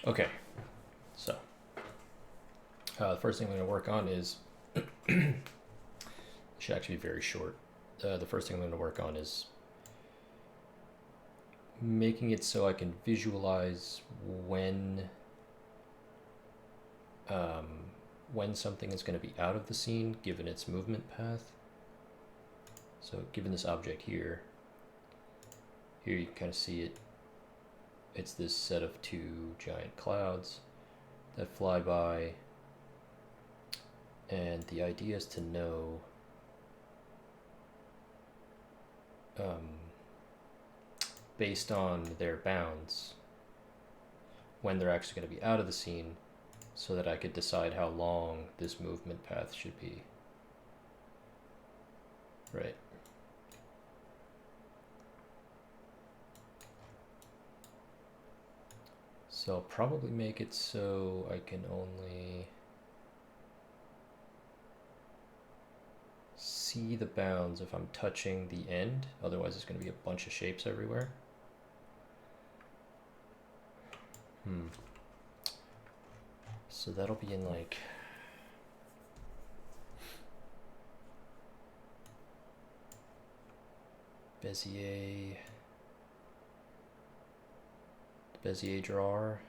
Okay, so the first thing I'm going to work on is it should actually be very short. The first thing I'm going to work on is making it so I can visualize when something is going to be out of the scene given its movement path. So given this object here you can kind of see it. It's this set of two giant clouds that fly by, and the idea is to know based on their bounds when they're actually going to be out of the scene, so that I could decide how long this movement path should be. Right. So I'll probably make it so I can only see the bounds if I'm touching the end, otherwise it's going to be a bunch of shapes everywhere. So that'll be in like Bezier drawer,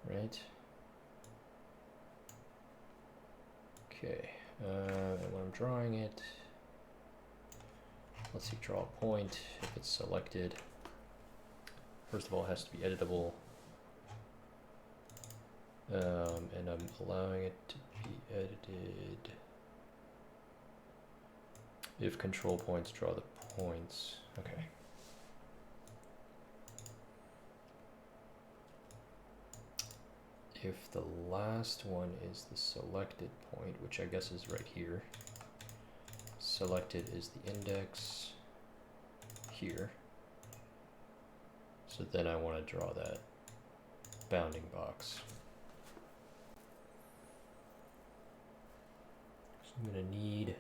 right? Okay, and when I'm drawing it, let's see, draw a point. If it's selected, first of all, it has to be editable, and I'm allowing it to be edited. If control points, draw the points. Okay. If the last one is the selected point, which I guess is right here, selected is the index here. So then I want to draw that bounding box. So I'm going to need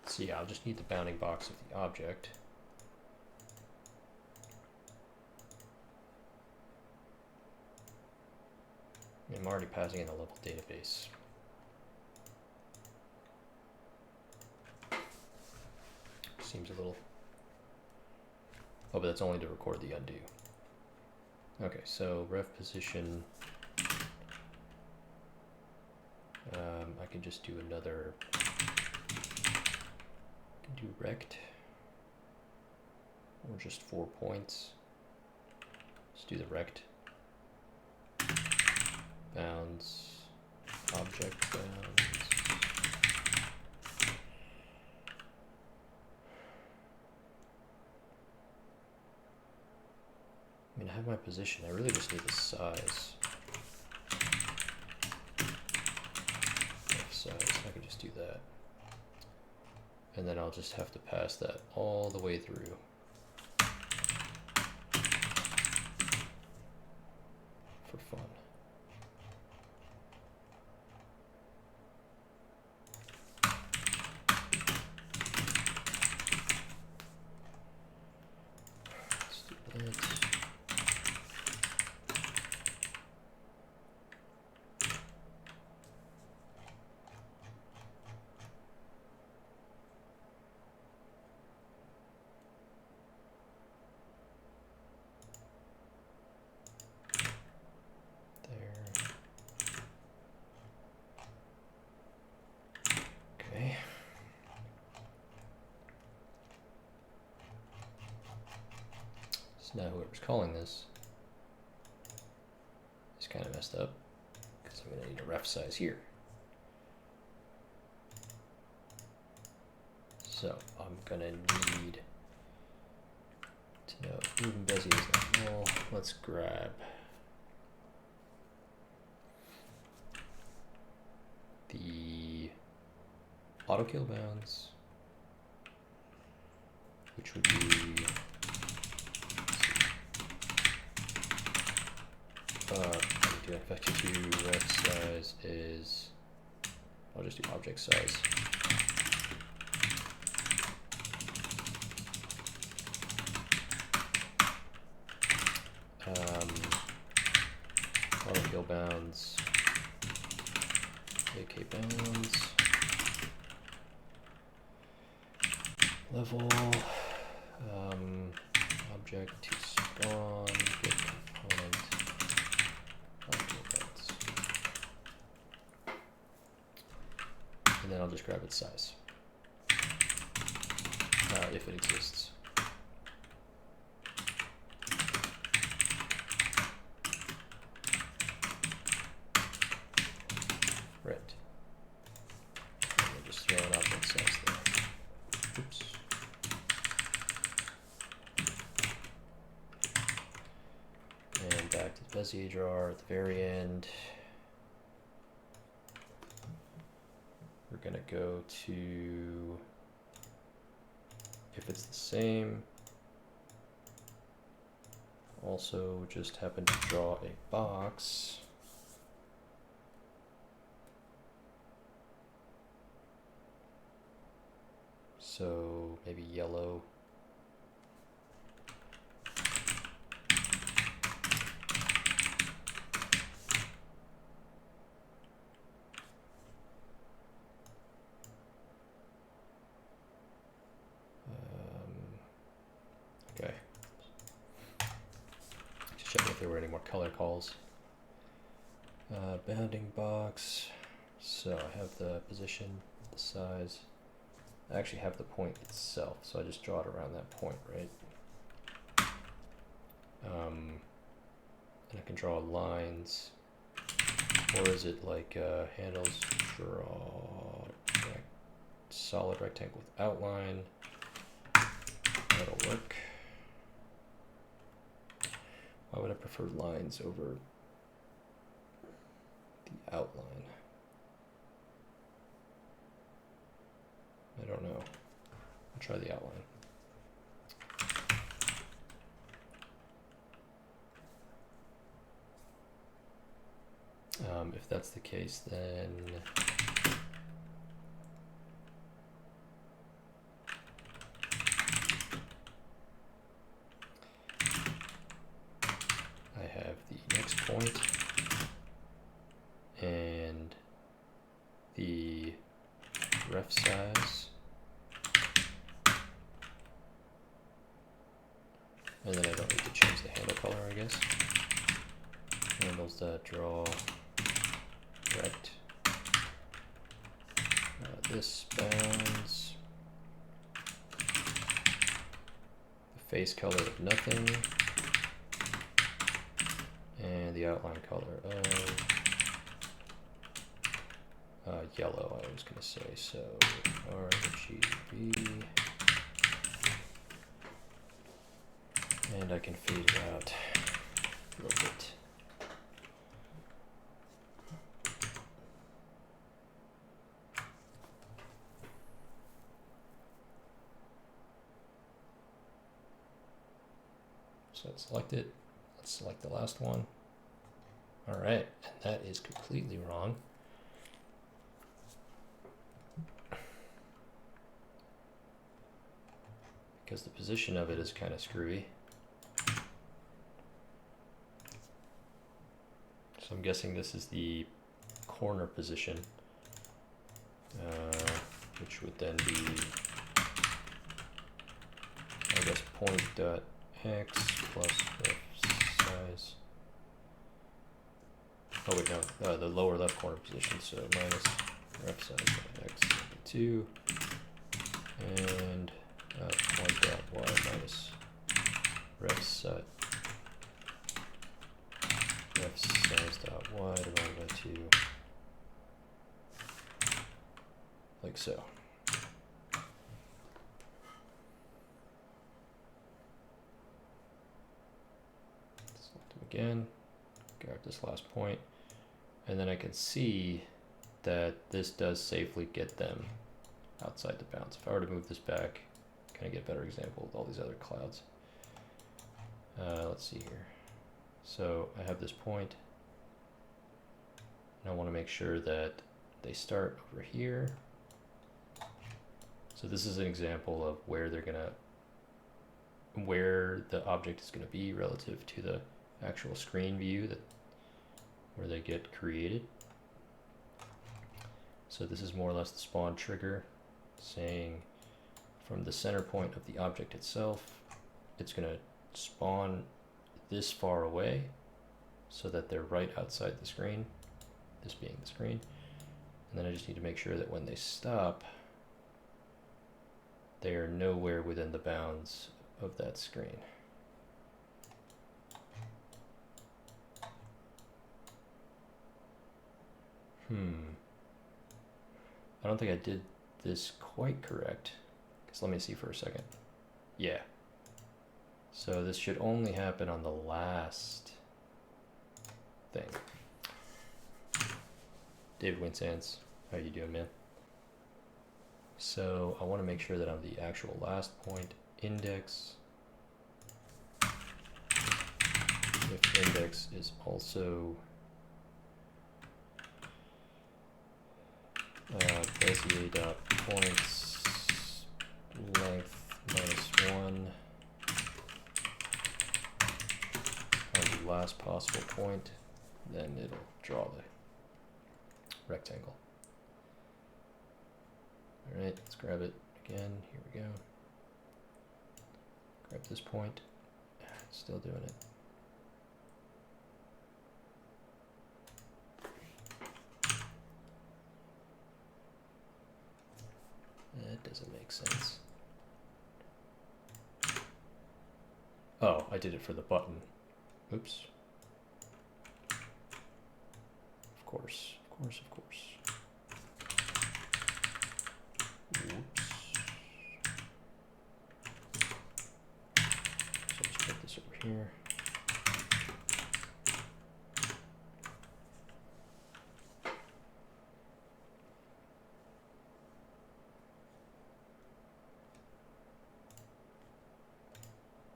so yeah, I'll just need the bounding box of the object. I'm already passing in the level database. Seems a little... Oh, but that's only to record the undo. Okay, so ref position. I can just do another... do rect, or just 4 points. Let's do the rect. Bounds, object bounds. I mean, I have my position. I really just need the size. Size. I can just do that. And then I'll just have to pass that all the way through. For fun. Let's do that. Now whoever's calling this is kind of messed up, because I'm going to need a ref size here. So I'm going to need to know if moving Bezier is not null. Let's grab the autokill bounds, which would be effective 2 ref size is I'll just do object size. Hill bounds, AK bounds, level, object to spawn, get component, object bounds. And then I'll just grab its size, if it exists. Right. And we'll just throw an object size there. Oops. And back to the Bezier drawer at the very end. We're going to go to, if it's the same, also just happen to draw a box. So maybe yellow. Okay. Just checking if there were any more color calls. Bounding box. So I have the position, the size. I actually have the point itself, so I just draw it around that point, right? And I can draw lines, or is it like handles, draw solid rectangle with outline? That'll work. Why would I prefer lines over the outline? I don't know. I'll try the outline. If that's the case, then I have the next point and the ref size, and then I don't need to change the handle color, I guess. Handles that draw rect. This bounds. The face color of nothing. And the outline color of yellow, I was going to say. So RGB. And I can fade it out a little bit. So let's select it. Let's select the last one. All right, and that is completely wrong. Because the position of it is kind of screwy. So I'm guessing this is the corner position, which would then be, I guess, point dot x plus ref size. Oh wait, no, the lower left corner position, so minus ref size by x 2, and point dot y minus ref size dot y divided by 2, like so. Select them again, grab this last point, and then I can see that this does safely get them outside the bounds. If I were to move this back, kind of get a better example with all these other clouds. Let's see here. So I have this point, and I want to make sure that they start over here. So this is an example of where where the object is gonna be relative to the actual screen view where they get created. So this is more or less the spawn trigger saying from the center point of the object itself, it's gonna spawn this far away so that they're right outside the screen, this being the screen. And then I just need to make sure that when they stop, they are nowhere within the bounds of that screen. I don't think I did this quite correct. Because let me see for a second. Yeah. So this should only happen on the last thing. David Winsands, how you doing, man? So I want to make sure that on the actual last point, index, if index is also Bezier dot points length -1 on the last possible point, then it'll draw the rectangle. All right, let's grab it again. Here we go. Grab this point. Still doing it. That doesn't make sense. Oh, I did it for the button. Oops. Of course, of course, of course. Oops. So let's put this over here.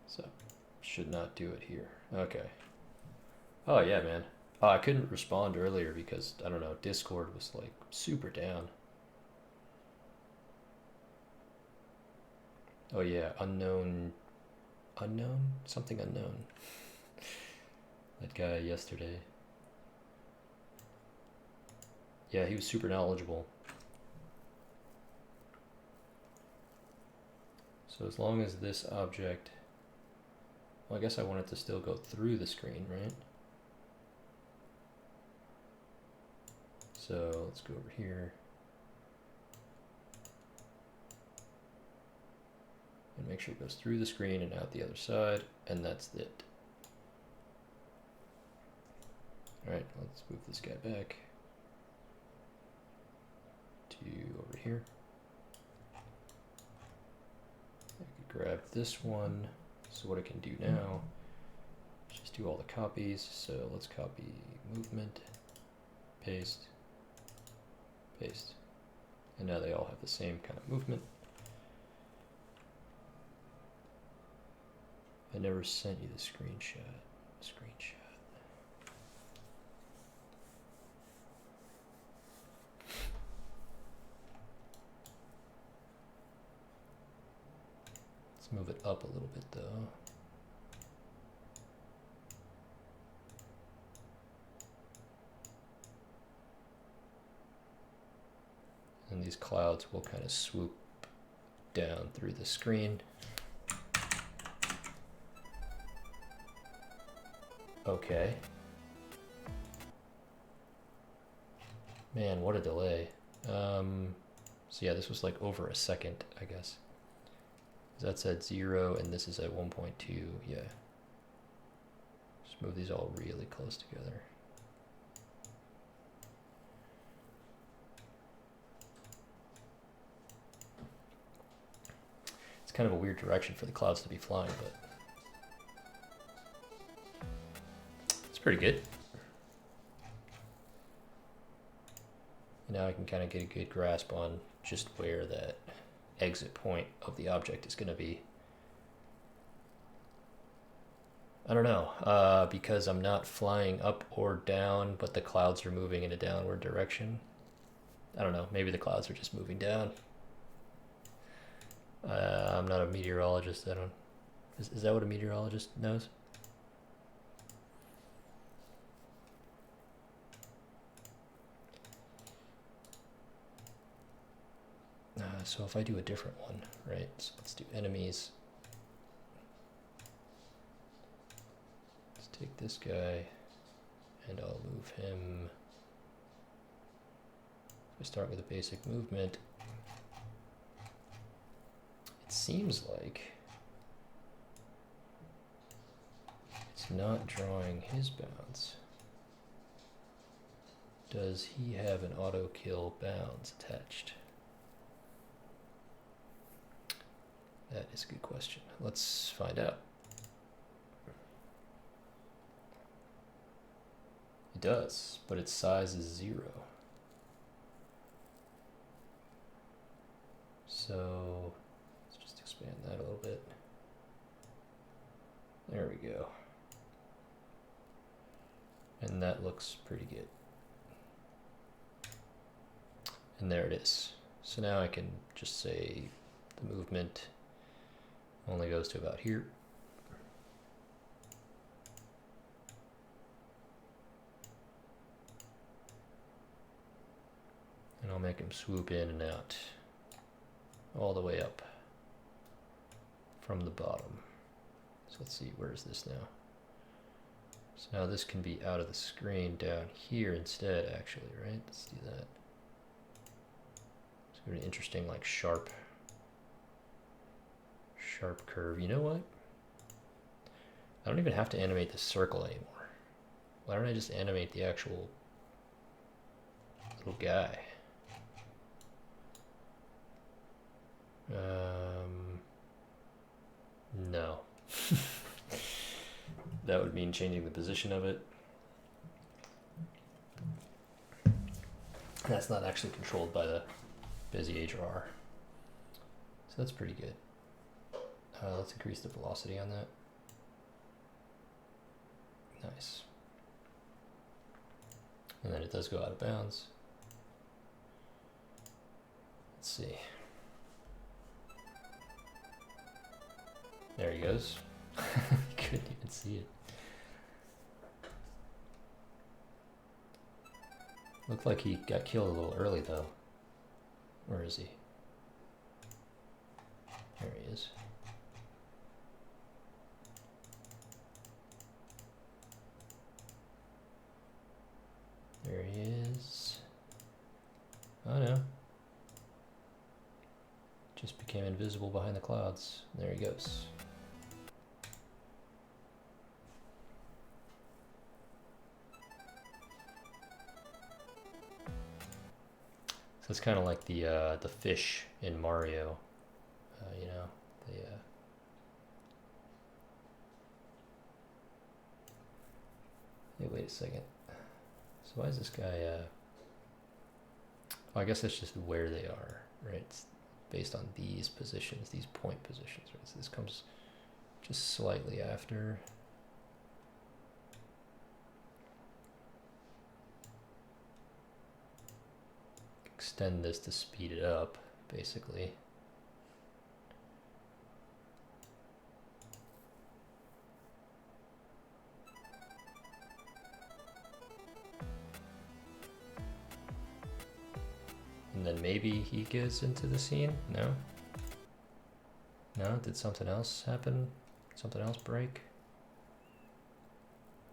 So, should not do it here. Okay. Oh yeah, man. Oh, I couldn't respond earlier because, I don't know, Discord was like super down. Oh yeah, unknown, something unknown. That guy yesterday. Yeah, he was super knowledgeable. So as long as this object, well, I guess I want it to still go through the screen, right? So let's go over here. And make sure it goes through the screen and out the other side, and that's it. All right, let's move this guy back to over here. I could grab this one. So what I can do now is just do all the copies. So let's copy movement, paste, paste. And now they all have the same kind of movement. I never sent you the screenshot. Let's move it up a little bit though. And these clouds will kind of swoop down through the screen. Okay. Man, what a delay. So yeah, this was like over a second, I guess. That's at 0 and this is at 1.2, yeah. Just move these all really close together. It's kind of a weird direction for the clouds to be flying, but it's pretty good. Now I can kind of get a good grasp on just where that exit point of the object is going to be. I don't know, because I'm not flying up or down, but the clouds are moving in a downward direction. I don't know, maybe the clouds are just moving down. I'm not a meteorologist. I don't. Is that what a meteorologist knows? So if I do a different one, right? So let's do enemies. Let's take this guy, and I'll move him. If I start with a basic movement, it seems like it's not drawing his bounds. Does he have an auto kill bounds attached? That is a good question. Let's find out. It does, but its size is 0. So let's just expand that a little bit. There we go. And that looks pretty good. And there it is. So now I can just say the movement only goes to about here. And I'll make him swoop in and out all the way up from the bottom. So let's see, where is this now? So now this can be out of the screen down here instead, actually, right? Let's do that. It's an interesting, like, sharp curve. You know what? I don't even have to animate the circle anymore. Why don't I just animate the actual little guy? No. That would mean changing the position of it. That's not actually controlled by the Bezier drawer. So that's pretty good. Let's increase the velocity on that. Nice. And then it does go out of bounds. Let's see. There he goes. Couldn't even see it. Looked like he got killed a little early though. Where is he? There he is. There he is. Oh no. Just became invisible behind the clouds. There he goes. So it's kind of like the fish in Mario, you know, Hey, wait a second. So why is this guy? Oh, I guess that's just where they are, right? It's based on these positions, these point positions, right? So this comes just slightly after. Extend this to speed it up, basically. And then maybe he gets into the scene? No? No? Did something else happen? Something else break?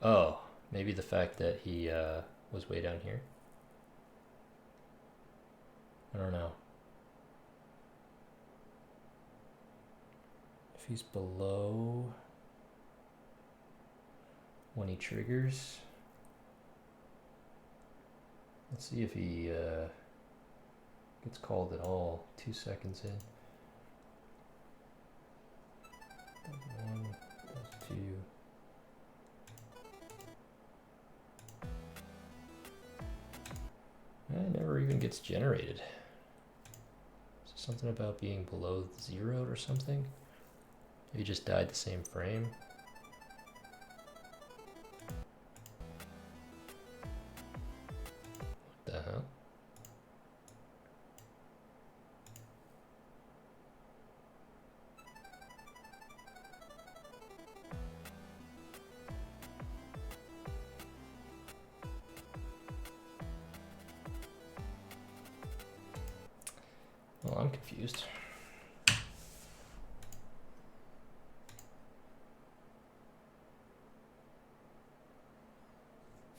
Oh, maybe the fact that he was way down here? I don't know. If he's below when he triggers, let's see if he gets called at all. 2 seconds in. 1, 2. It never even gets generated. Something about being below 0 or something? Maybe just died the same frame. What the hell? Well, I'm confused.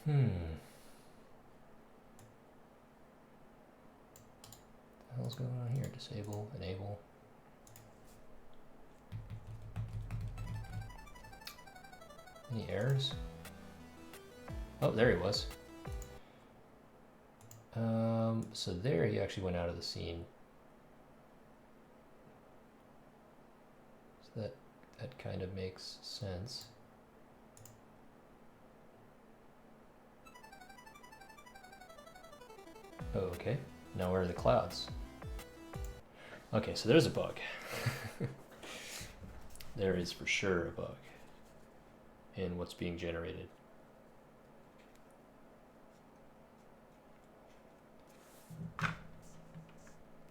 What the hell's going on here? Disable, enable. Any errors? Oh, there he was. So there he actually went out of the scene. So that kind of makes sense. Oh, okay. Now where are the clouds? Okay, so there's a bug. There is for sure a bug in what's being generated.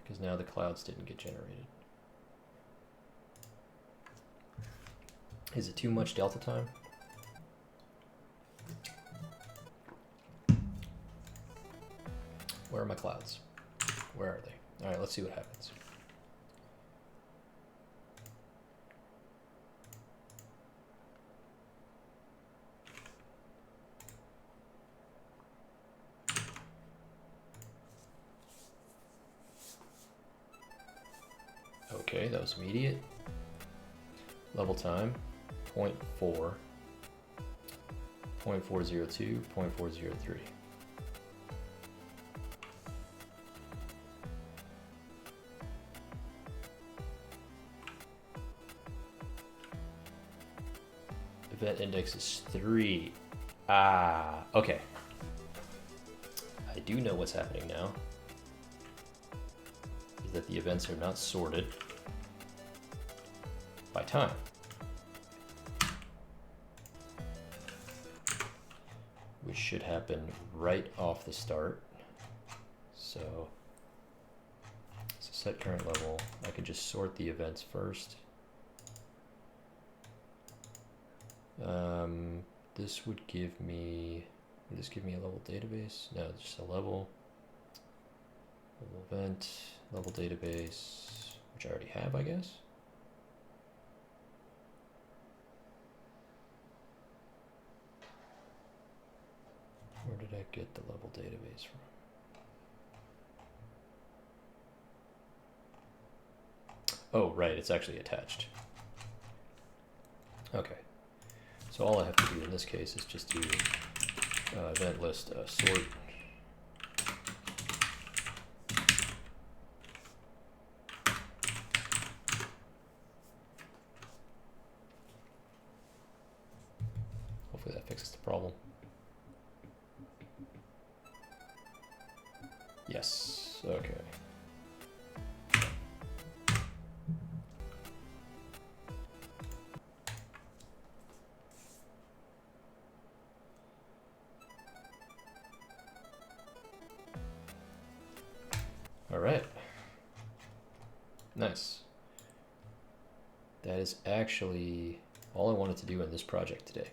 Because now the clouds didn't get generated. Is it too much delta time? Where are my clouds? Where are they? All right, let's see what happens. Okay, that was immediate. Level time, 0.4, 0.402, 0.403. Event index is 3. Ah, okay. I do know what's happening now. Is that the events are not sorted by time. Which should happen right off the start. So set current level. I could just sort the events first. This would give me, would this give me a level database? No, it's just a level event, level database, which I already have, I guess. Where did I get the level database from? Oh, right, it's actually attached. Okay. So all I have to do in this case is just do event list sort. Hopefully that fixes the problem. Yes, okay. All right. Nice. That is actually all I wanted to do in this project today.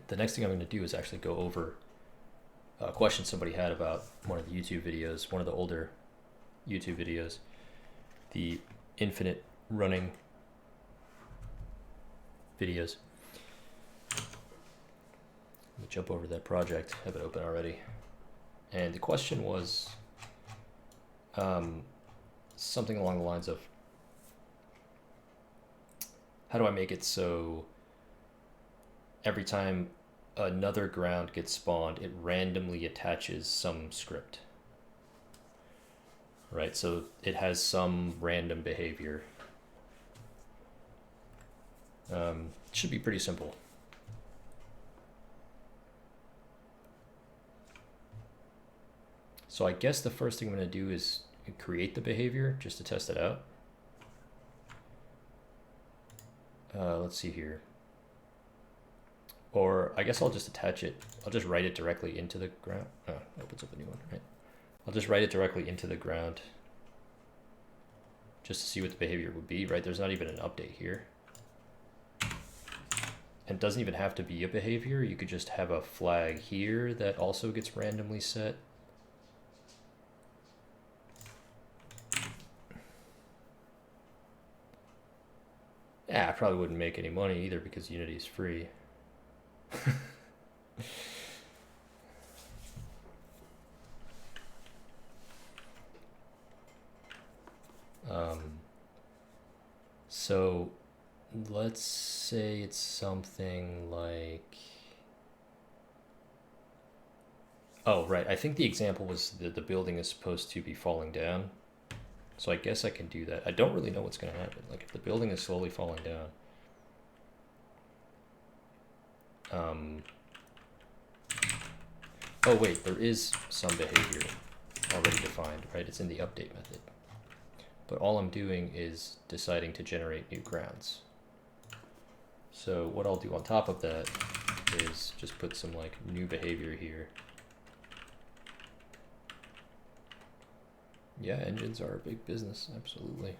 The next thing I'm going to do is actually go over a question somebody had about one of the YouTube videos, one of the older YouTube videos, the infinite running videos. Let me jump over to that project, have it open already. And the question was something along the lines of, how do I make it so every time another ground gets spawned, it randomly attaches some script, right? So it has some random behavior. It should be pretty simple. So I guess the first thing I'm going to do is create the behavior just to test it out. Let's see here. Or I guess I'll just attach it. I'll just write it directly into the ground. Oh, opens up a new one, right? I'll just write it directly into the ground just to see what the behavior would be, right? There's not even an update here. And it doesn't even have to be a behavior. You could just have a flag here that also gets randomly set. Yeah, I probably wouldn't make any money either because Unity is free. So let's say it's something like, oh, right. I think the example was that the building is supposed to be falling down. So I guess I can do that. I don't really know what's going to happen. Like if the building is slowly falling down, oh wait, there is some behavior already defined, right? It's in the update method. But all I'm doing is deciding to generate new grounds. So what I'll do on top of that is just put some like new behavior here. Yeah, engines are a big business, absolutely.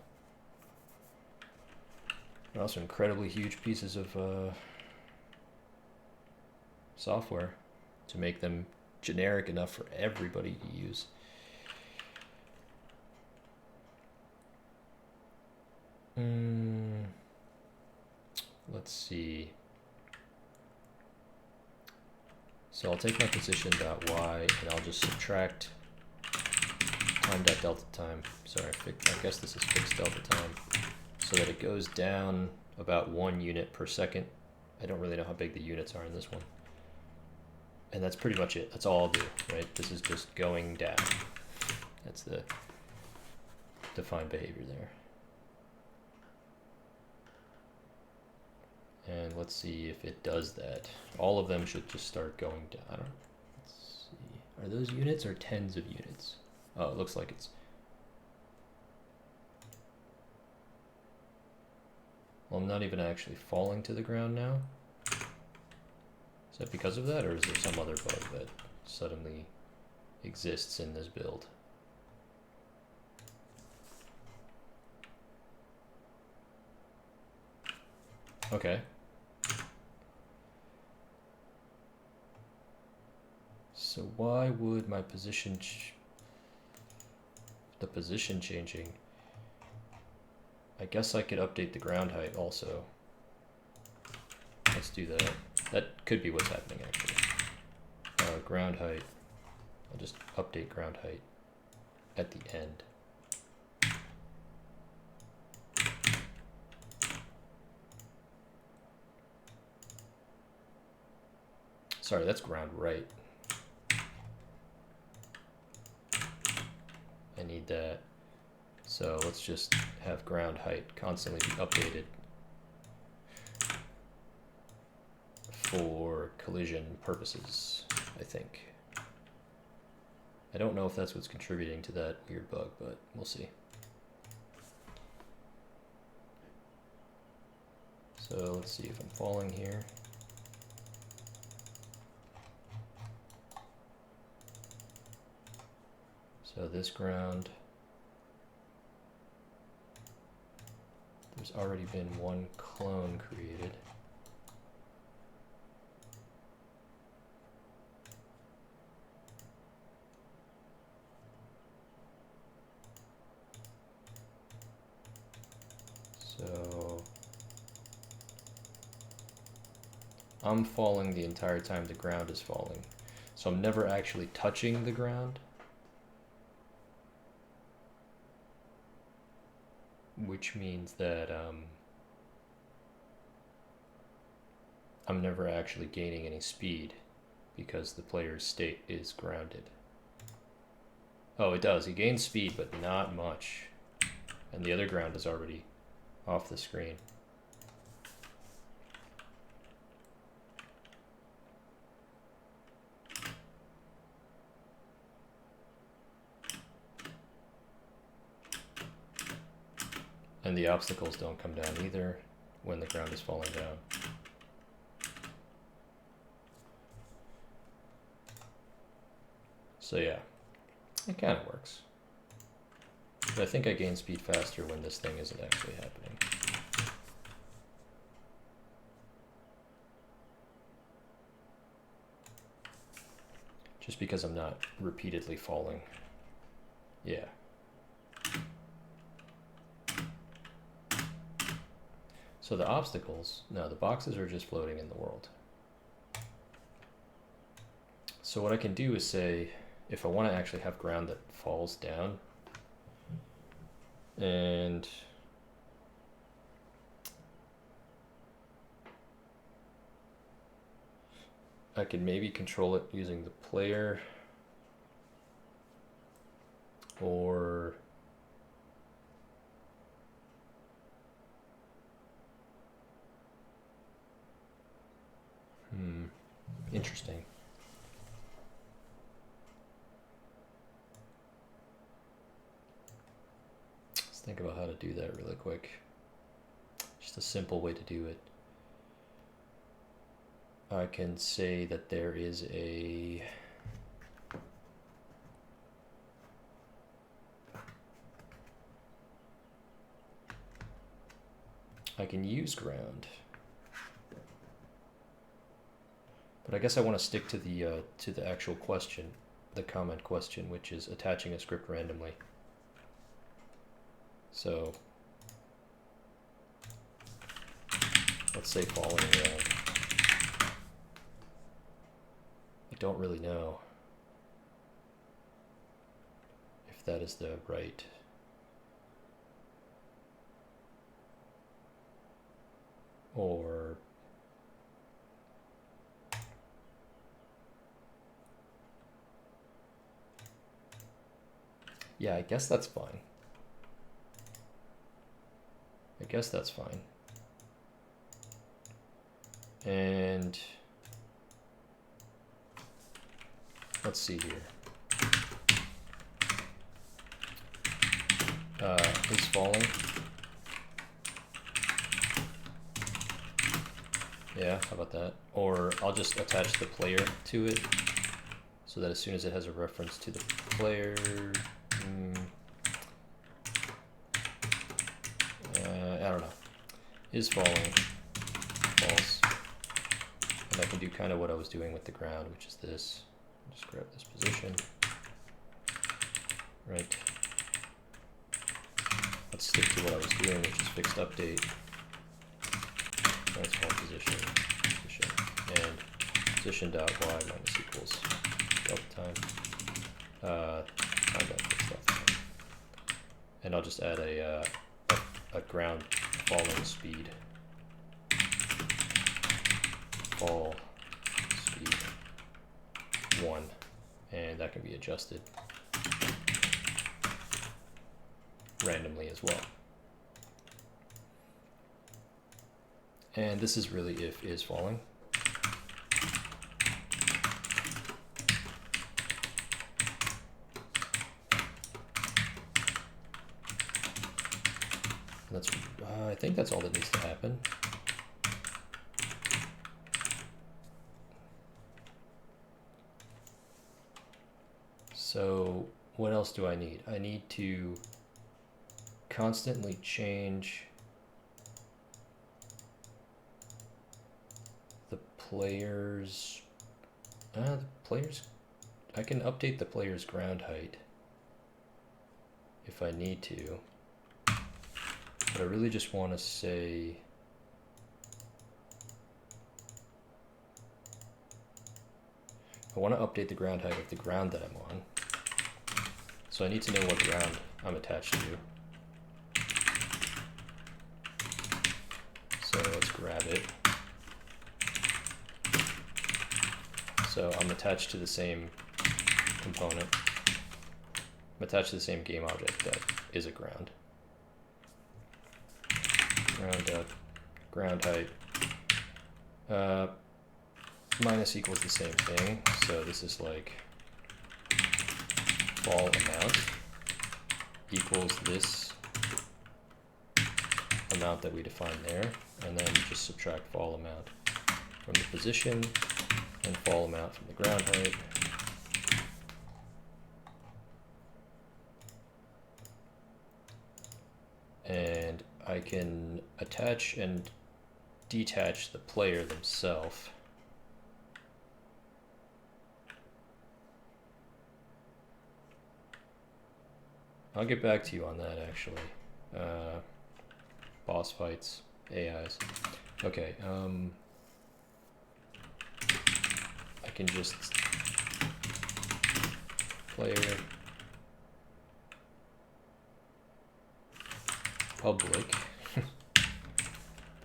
They're also incredibly huge pieces of software to make them generic enough for everybody to use. Let's see. So I'll take my position.y and I'll just subtract time.delta time. Sorry, I guess this is fixed delta time. So that it goes down about 1 unit per second. I don't really know how big the units are in this one. And that's pretty much it. That's all I'll do, right? This is just going down. That's the defined behavior there. And let's see if it does that. All of them should just start going down. Let's see. Are those units or tens of units? Oh, it looks like it's... Well, I'm not even actually falling to the ground now. Is that because of that, or is there some other bug that suddenly exists in this build? Okay. So why would my position, the position changing? I guess I could update the ground height also. Let's do that. That could be what's happening actually. Ground height. I'll just update ground height at the end. Sorry, that's ground right. I need that. So let's just have ground height constantly be updated for collision purposes, I think. I don't know if that's what's contributing to that weird bug, but we'll see. So let's see if I'm falling here. So this ground, there's already been one clone created. So I'm falling the entire time the ground is falling. So I'm never actually touching the ground, which means that I'm never actually gaining any speed because the player's state is grounded. Oh, it does. He gains speed, but not much. And the other ground is already off the screen. And the obstacles don't come down either when the ground is falling down. So yeah, it kind of works. But I think I gain speed faster when this thing isn't actually happening. Just because I'm not repeatedly falling. Yeah. So So the obstacles, no, the boxes are just floating in the world. So what I can do is say, if I want to actually have ground that falls down, and I can maybe control it using the player, or interesting. Let's think about how to do that really quick. Just a simple way to do it. I can say that there is a I can use ground, but I guess I want to stick to the actual question, the comment question, which is attaching a script randomly. So let's say falling around. I don't really know if that is the right. Or yeah, I guess that's fine. I guess that's fine. And let's see here. Is falling. Yeah, how about that? Or I'll just attach the player to it so that as soon as it has a reference to the player, I don't know. Is falling, false. And I can do kind of what I was doing with the ground, which is this. Just grab this position. Right. Let's stick to what I was doing, which is fixed update. That's one position, and position dot y minus equals delta time. Time dot fixed delta time. And I'll just add a ground falling speed. Fall speed 1, and that can be adjusted randomly as well. And this is really if is falling. And that's I think that's all that needs to happen. So what else do I need? I need to constantly change the players. I can update the player's ground height if I need to. But I really just want to say I want to update the ground height of the ground that I'm on. So I need to know what ground I'm attached to. So let's grab it. So I'm attached to the same component. I'm attached to the same game object that is a ground. Ground height. Minus equals the same thing. So this is like fall amount equals this amount that we defined there, and then just subtract fall amount from the position and fall amount from the ground height. And I can attach and detach the player themselves. I'll get back to you on that actually. Boss fights AIs. Okay, I can just player public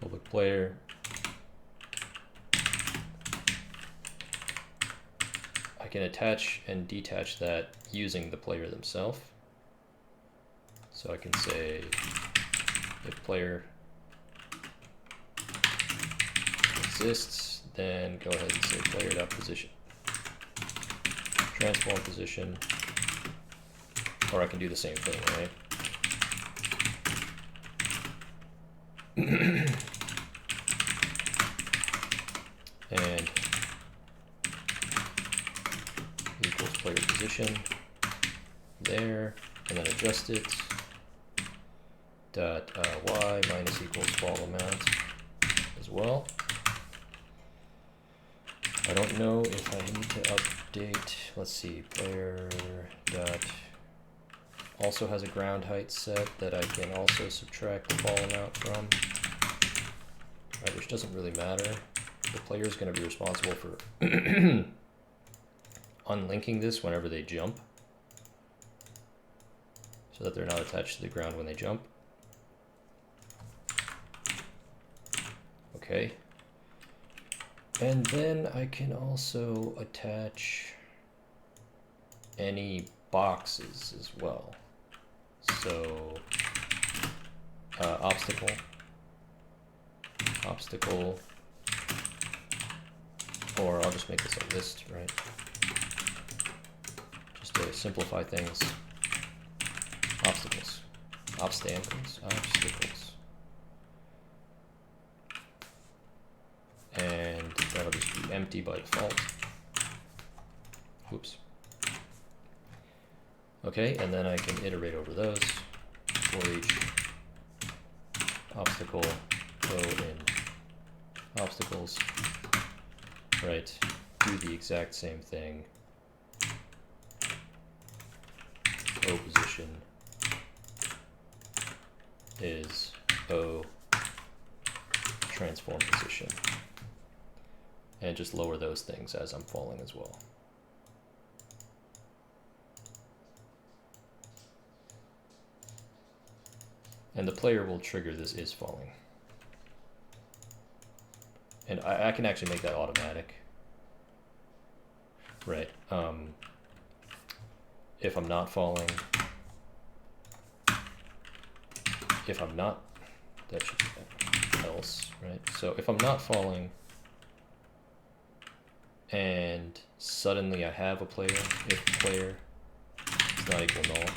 public player I can attach and detach that using the player themselves. So I can say if player exists, then go ahead and say player.position, transform position, or I can do the same thing, right? And equals player position there, and then adjust it dot y minus equals ball amount as well. I don't know if I need to update. Let's see, player dot also has a ground height set that I can also subtract the ball amount from. Right, which doesn't really matter. The player is going to be responsible for unlinking this whenever they jump, so that they're not attached to the ground when they jump. Okay. And then I can also attach any boxes as well. So obstacle, or I'll just make this a list, right? Just to simplify things. Obstacles. And that'll just be empty by default. Oops. Okay, and then I can iterate over those for each obstacle, go in obstacles, right? Do the exact same thing. O position is O transform position. And just lower those things as I'm falling as well. And the player will trigger this is falling. And I can actually make that automatic. Right. If I'm not falling, that should be else, right? So if I'm not falling, and suddenly I have a player, if player is not equal null,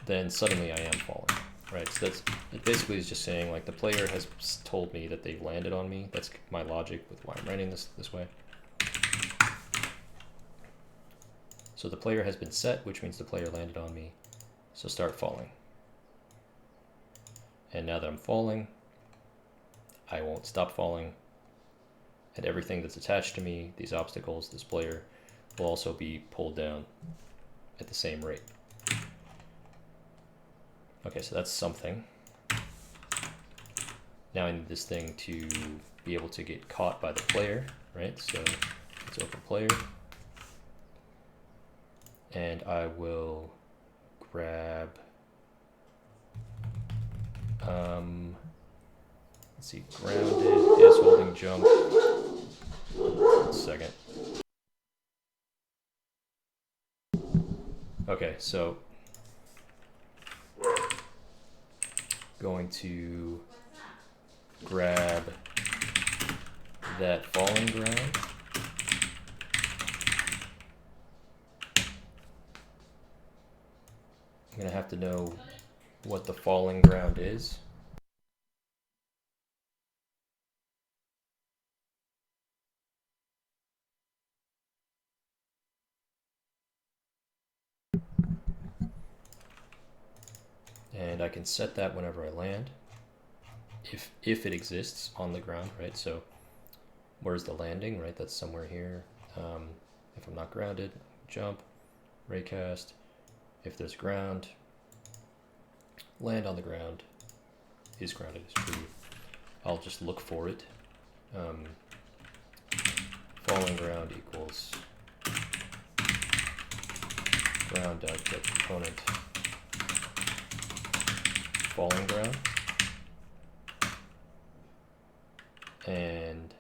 then suddenly I am falling, right? So it basically is just saying like the player has told me that they've landed on me. That's my logic with why I'm writing this way. So the player has been set, which means the player landed on me. So start falling. And now that I'm falling, I won't stop falling. And everything that's attached to me, these obstacles, this player, will also be pulled down at the same rate. Okay, so that's something. Now I need this thing to be able to get caught by the player, right? So let's open player. And I will grab, let's see, grounded is holding jump. 1 second. Okay, so going to grab that falling ground. I'm gonna have to know what the falling ground is. And I can set that whenever I land, if it exists on the ground, right? So where's the landing, right? That's somewhere here. If I'm not grounded, jump, raycast. If there's ground, land on the ground, is grounded is true. I'll just look for it. Falling ground equals ground.getComponent falling ground, and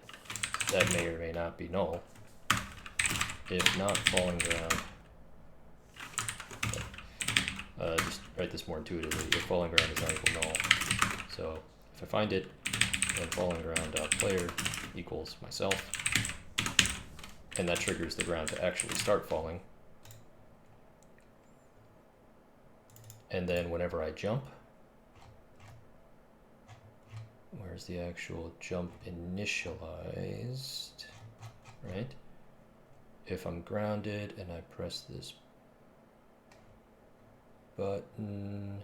that may or may not be null. If not falling ground, just write this more intuitively. If falling ground is not equal null, so if I find it, then falling ground.player equals myself, and that triggers the ground to actually start falling. And then whenever I jump, where's the actual jump initialized, right? If I'm grounded and I press this button,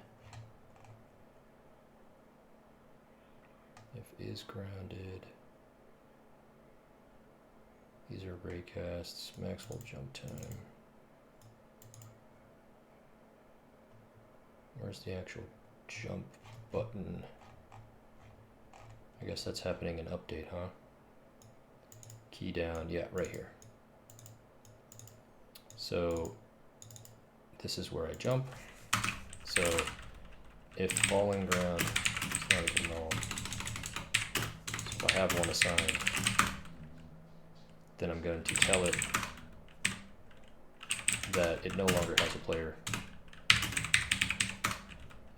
if is grounded, these are raycasts, maximal jump time. Where's the actual jump button? I guess that's happening in update, huh? Key down, yeah, right here. So this is where I jump. So if falling ground is not equal null, so if I have one assigned, then I'm going to tell it that it no longer has a player,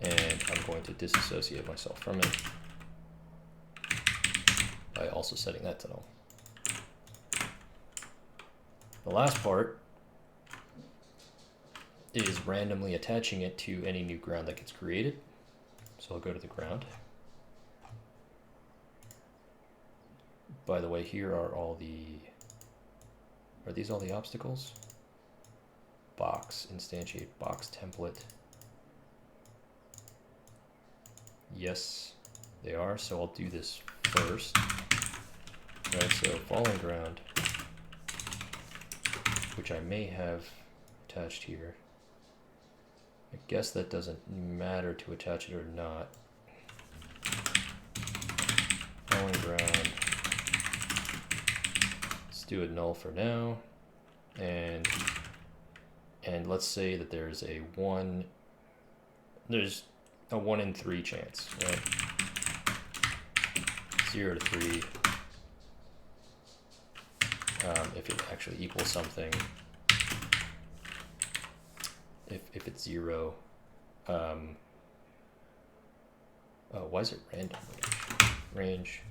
and I'm going to disassociate myself from it by also setting that to null. The last part is randomly attaching it to any new ground that gets created. So I'll go to the ground. By the way, here are all the, are these all the obstacles? Box, instantiate box template. Yes, they are, so I'll do this first. Right, so falling ground, which I may have attached here. I guess that doesn't matter to attach it or not. Falling ground, let's do it null for now, and let's say that there's a 1 in 3 chance, right? 0 to 3. If it actually equals something, if it's 0, why is it random range?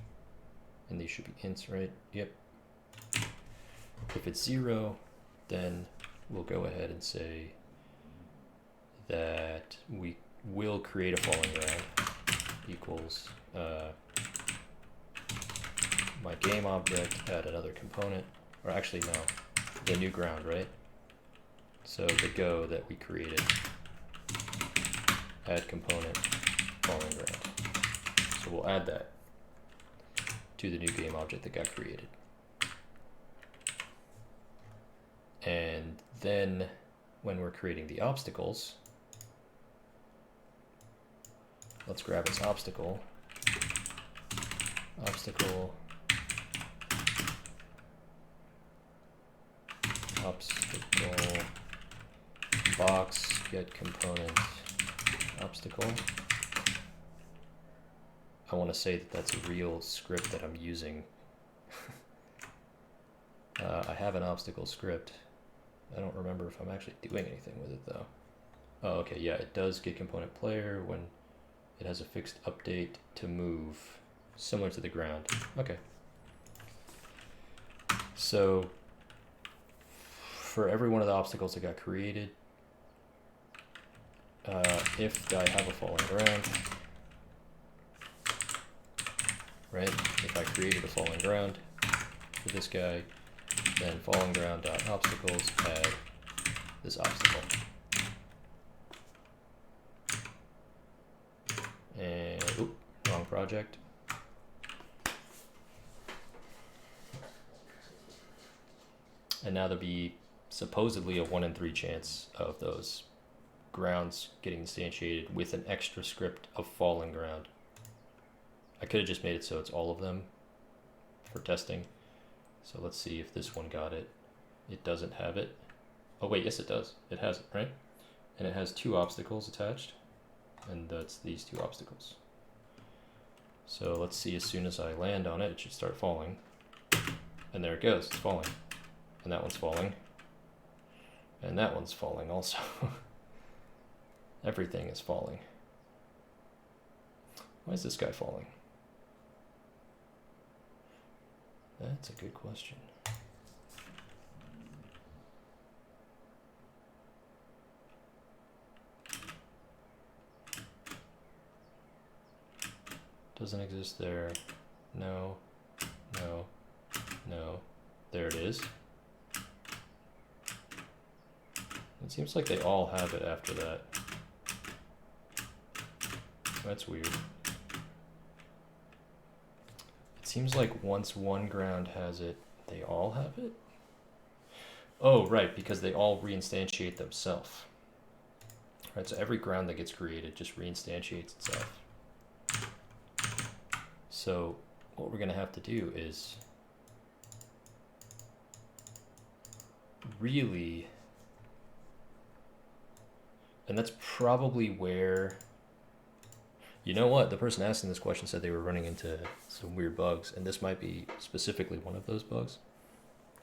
And these should be ints, right? Yep. If it's 0, then we'll go ahead and say that we will create a falling ground equals my game object, add another component, or actually no, the new ground, right? So the go that we created, add component, falling ground. So we'll add that to the new game object that got created. And then when we're creating the obstacles, let's grab its obstacle, obstacle box get component obstacle. I want to say that that's a real script that I'm using. I have an obstacle script. I don't remember if I'm actually doing anything with it though. Oh, okay, yeah, it does get component player when it has a fixed update to move, similar to the ground. Okay. So for every one of the obstacles that got created, if I have a falling ground, right? If I created a falling ground for this guy, then falling ground dot obstacles add this obstacle. And oop, wrong project. And now there'll be supposedly a 1 in 3 chance of those grounds getting instantiated with an extra script of falling ground. I could have just made it so it's all of them for testing. So let's see if this one got it. It doesn't have it. Oh wait, yes it does. It has it, right? And it has 2 obstacles attached, and that's these 2 obstacles. So let's see, as soon as I land on it, it should start falling. And there it goes, it's falling. And that one's falling. And that one's falling also. Everything is falling. Why is this guy falling? That's a good question. Doesn't exist there. No, no, no. There it is. It seems like they all have it after that. That's weird. It seems like once one ground has it, they all have it? Oh, right, because they all reinstantiate themselves. Right, so every ground that gets created just reinstantiates itself. So what we're going to have to do is really, and that's probably where, you know what, the person asking this question said they were running into some weird bugs, and this might be specifically one of those bugs,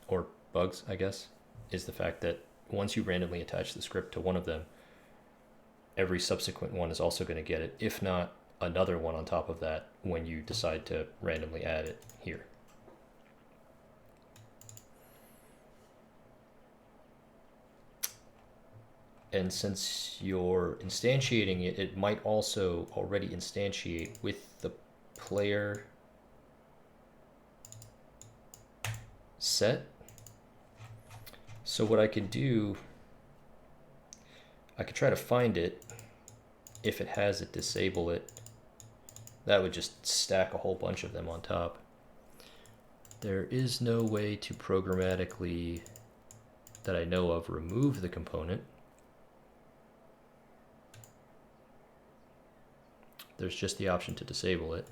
or bugs, I guess, is the fact that once you randomly attach the script to one of them, every subsequent one is also going to get it, if not another one on top of that when you decide to randomly add it here. And since you're instantiating it, it might also already instantiate with the player set. So what I could do, I could try to find it. If it has it, disable it. That would just stack a whole bunch of them on top. There is no way to programmatically, that I know of, remove the component. There's just the option to disable it.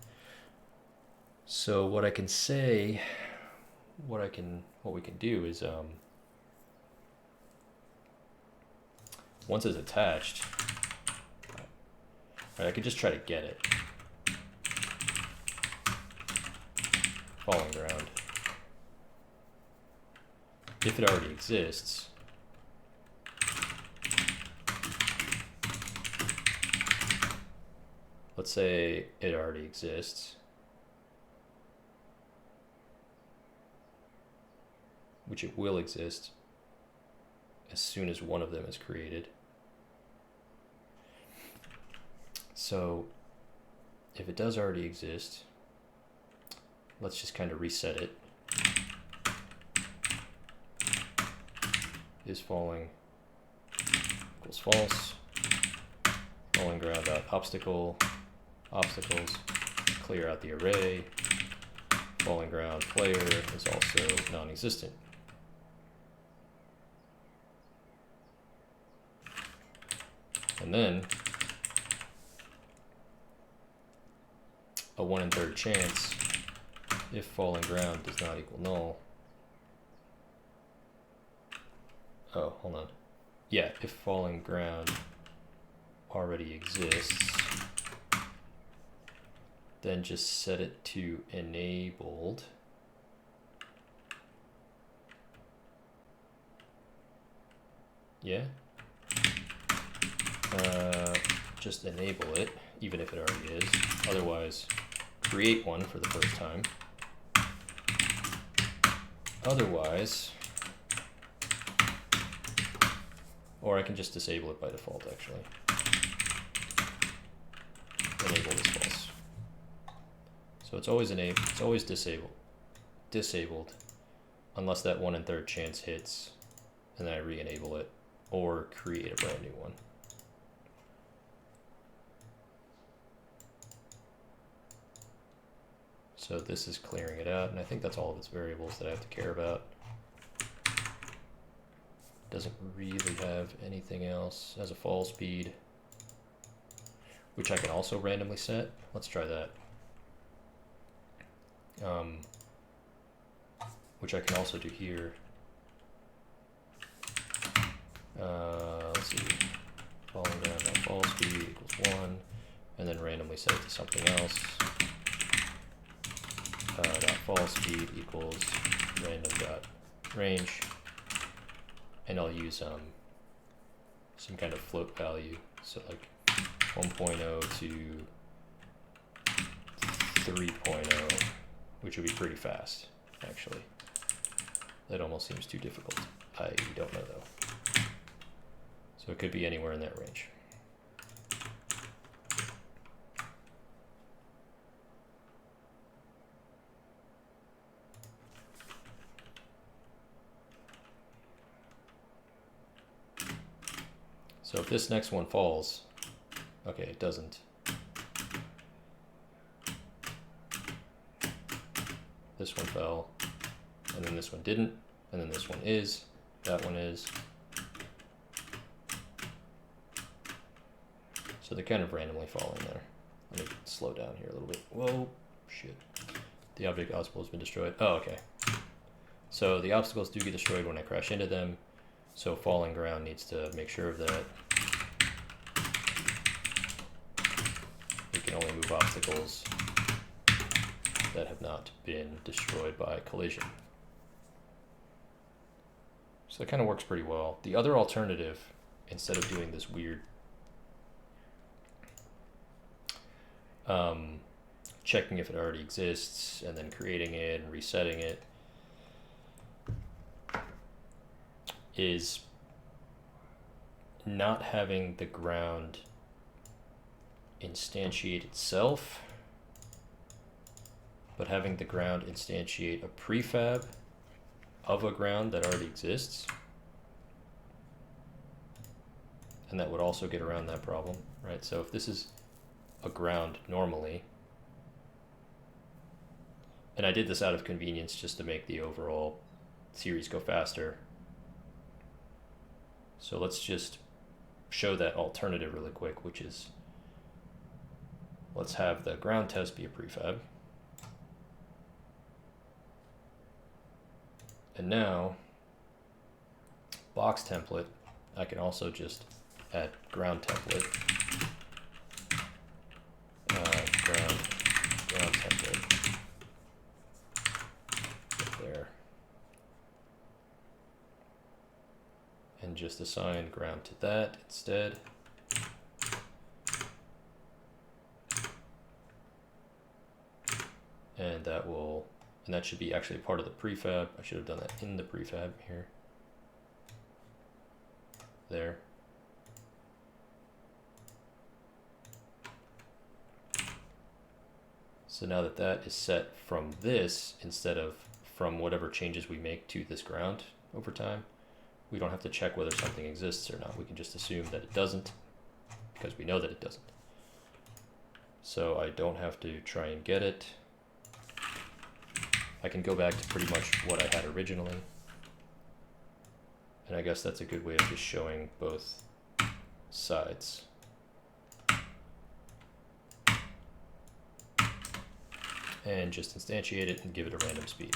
So what I can say, what we can do is, once it's attached, right, I could just try to get it. Falling ground. If it already exists, let's say it already exists, which it will exist as soon as one of them is created. So if it does already exist, let's just kind of reset it. Is falling equals false. Falling ground dot obstacle, obstacles, clear out the array. Falling ground player is also non-existent. And then a 1 in 3rd chance if falling ground does not equal null. Oh, hold on. Yeah, if falling ground already exists, then just set it to enabled. Yeah. Just enable it, even if it already is. Otherwise, create one for the first time. Otherwise, or I can just disable it by default, actually. Enable is false. So it's always enabled, it's always disabled, unless that 1 in 3rd chance hits, and then I re-enable it, or create a brand new one. So this is clearing it out, and I think that's all of its variables that I have to care about. Doesn't really have anything else. Has a fall speed, which I can also randomly set. Let's try that. which I can also do here. Let's see, falling down dot fall speed equals 1, and then randomly set it to something else. Dot fall speed equals random dot range, and I'll use some kind of float value, so like 1.0 to 3.0, which would be pretty fast, actually. That almost seems too difficult. I don't know though. So it could be anywhere in that range. So if this next one falls, okay, it doesn't. This one fell, and then this one didn't, and then this one is, that one is. So they're kind of randomly falling there. Let me slow down here a little bit. Whoa, shit. The object obstacle has been destroyed. Oh, okay. So the obstacles do get destroyed when I crash into them. So falling ground needs to make sure of that. We can only move obstacles that have not been destroyed by collision. So that kind of works pretty well. The other alternative, instead of doing this weird checking if it already exists and then creating it and resetting it, is not having the ground instantiate itself, but having the ground instantiate a prefab of a ground that already exists. And that would also get around that problem, right? So if this is a ground normally, and I did this out of convenience just to make the overall series go faster. So let's just show that alternative really quick, which is, let's have the ground test be a prefab. And now, box template, I can also just add ground template, ground template, right there, and just assign ground to that instead. And that will, and that should be actually part of the prefab. I should have done that in the prefab here. There. So now that that is set from this, instead of from whatever changes we make to this ground over time, we don't have to check whether something exists or not. We can just assume that it doesn't, because we know that it doesn't. So I don't have to try and get it. I can go back to pretty much what I had originally. And I guess that's a good way of just showing both sides. And just instantiate it and give it a random speed.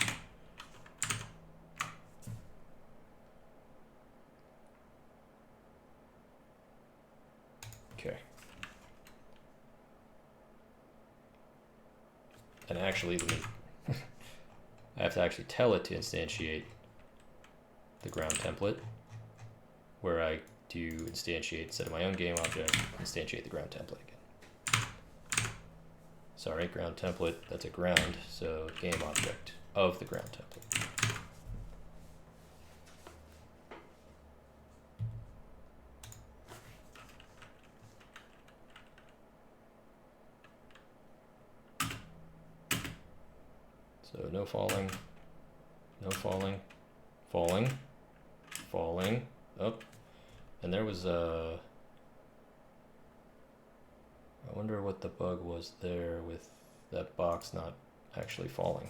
Okay. And actually, I have to actually tell it to instantiate the ground template, where I do instantiate, instead of my own game object, instantiate the ground template again. Sorry, ground template, that's a ground, so game object of the ground template. So no falling, no falling, falling, falling, oh, and there was a, I wonder what the bug was there with that box not actually falling.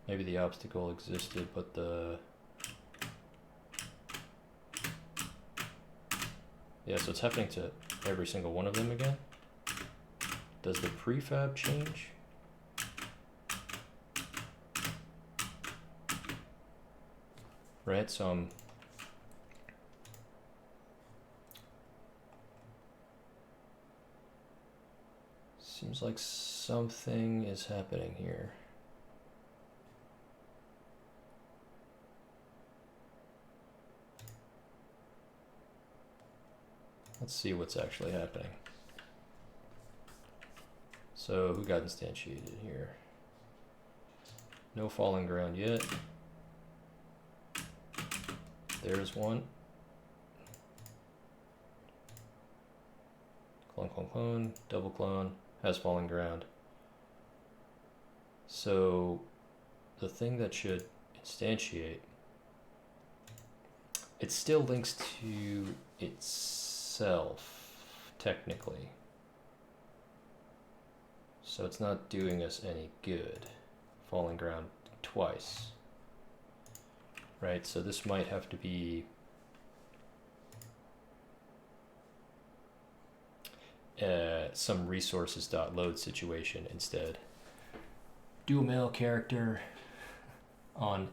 Maybe the obstacle existed, but Yeah, so it's happening to every single one of them again. Does the prefab change? Right, so seems like something is happening here. Let's see what's actually happening. So who got instantiated here? No falling ground yet. There's one. Clone, clone, clone, double clone, has falling ground. So the thing that should instantiate, it still links to itself, technically. So it's not doing us any good. Falling ground twice. Right, so this might have to be some resources.load situation instead. Do a male character on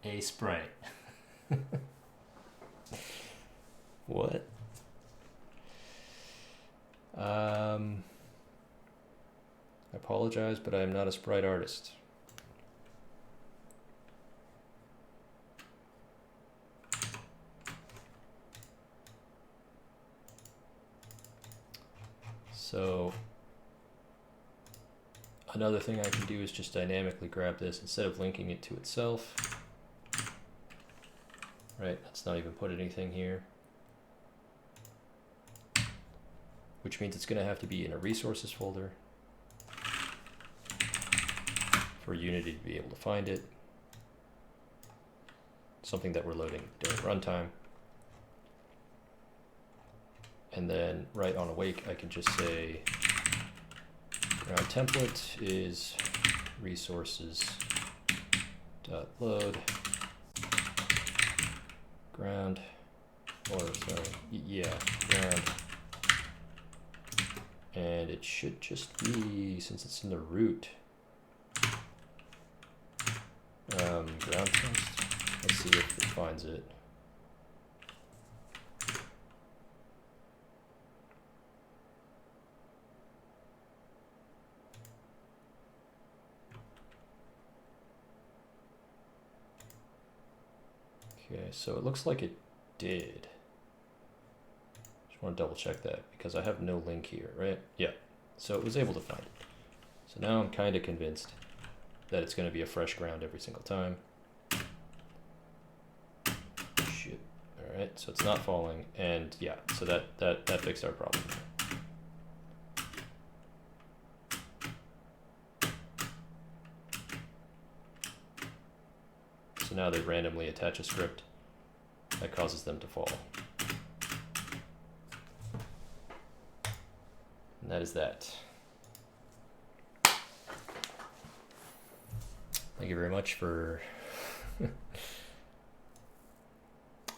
a sprite. What? I apologize, but I am not a sprite artist. So another thing I can do is just dynamically grab this instead of linking it to itself. Right, let's not even put anything here. Which means it's going to have to be in a resources folder for Unity to be able to find it. Something that we're loading during runtime. And then right on awake, I can just say ground template is resources.load ground, or sorry, yeah, ground. And it should just be, since it's in the root, ground test. Let's see if it finds it. Okay, so it looks like it did. Just want to double check that because I have no link here, right? Yeah, so it was able to find it. So now I'm kind of convinced that it's going to be a fresh ground every single time. Shit. All right, so it's not falling, and yeah, so that fixed our problem. So now they randomly attach a script that causes them to fall. And that is that. Thank you very much for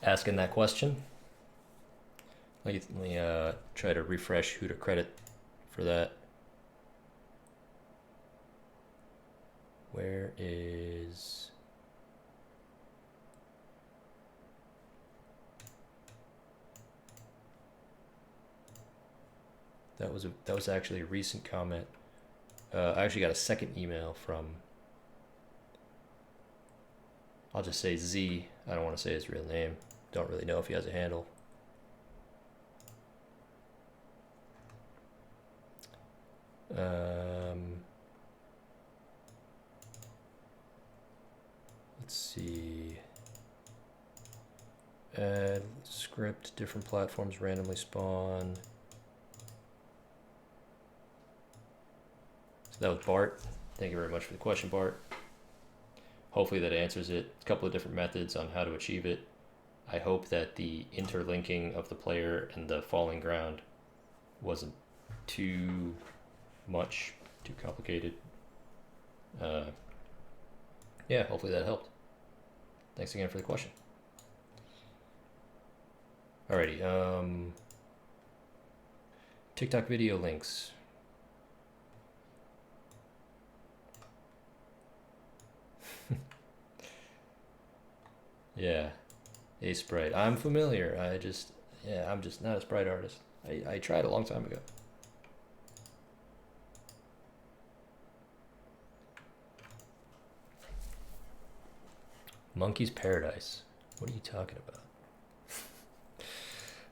asking that question. Let me try to refresh who to credit for that. Where is... That was actually a recent comment. I actually got a second email from, I'll just say Z. I don't want to say his real name. Don't really know if he has a handle. Let's see. Add script, different platforms randomly spawn. So that was Bart. Thank you very much for the question, Bart. Hopefully that answers it. A couple of different methods on how to achieve it. I hope that the interlinking of the player and the falling ground wasn't too much, too complicated. Yeah, hopefully that helped. Thanks again for the question. Alrighty, TikTok video links. Yeah, a Sprite. I'm familiar. I'm just not a Sprite artist. I tried a long time ago. Monkey's Paradise. What are you talking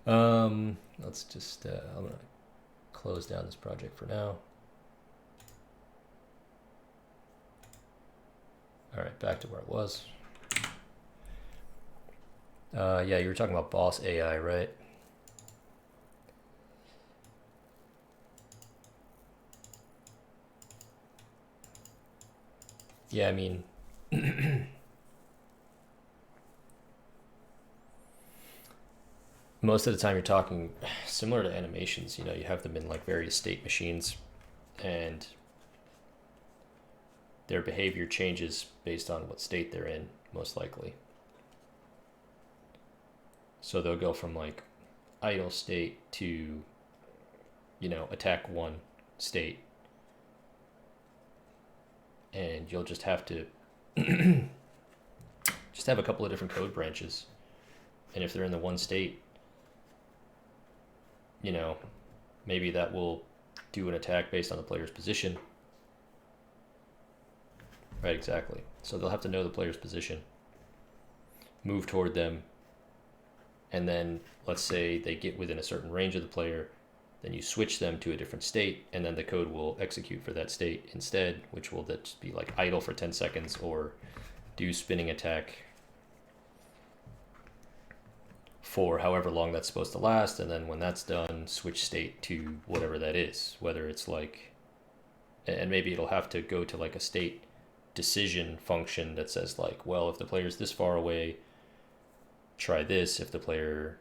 about? Let's just, I'm gonna close down this project for now. All right, back to where it was. Yeah, you were talking about Boss AI, right? Yeah, I mean, most of the time you're talking similar to animations. You know, you have them in like various state machines, and their behavior changes based on what state they're in, most likely. So they'll go from like idle state to, you know, attack one state, and you'll just have to just have a couple of different code branches, and if they're in the one state, you know, maybe that will do an attack based on the player's position. Right, exactly. So they'll have to know the player's position, move toward them, and then let's say they get within a certain range of the player, then you switch them to a different state, and then the code will execute for that state instead, which will just be like idle for 10 seconds or do spinning attack for however long that's supposed to last, and then when that's done, switch state to whatever that is, whether it's like, and maybe it'll have to go to like a state decision function that says like, well, if the player's this far away, try this. If the player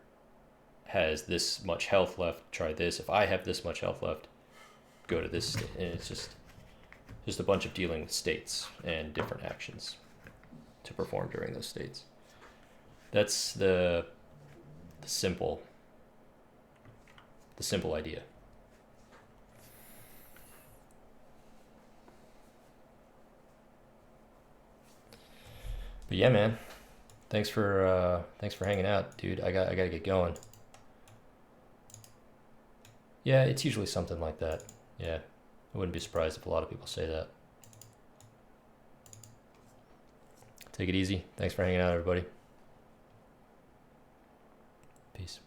has this much health left, try this. If I have this much health left, go to this state. And it's just a bunch of dealing with states and different actions to perform during those states. That's the simple idea. But yeah, man, thanks for hanging out, dude. I gotta get going. Yeah, it's usually something like that. Yeah, I wouldn't be surprised if a lot of people say that. Take it easy. Thanks for hanging out, everybody. Peace.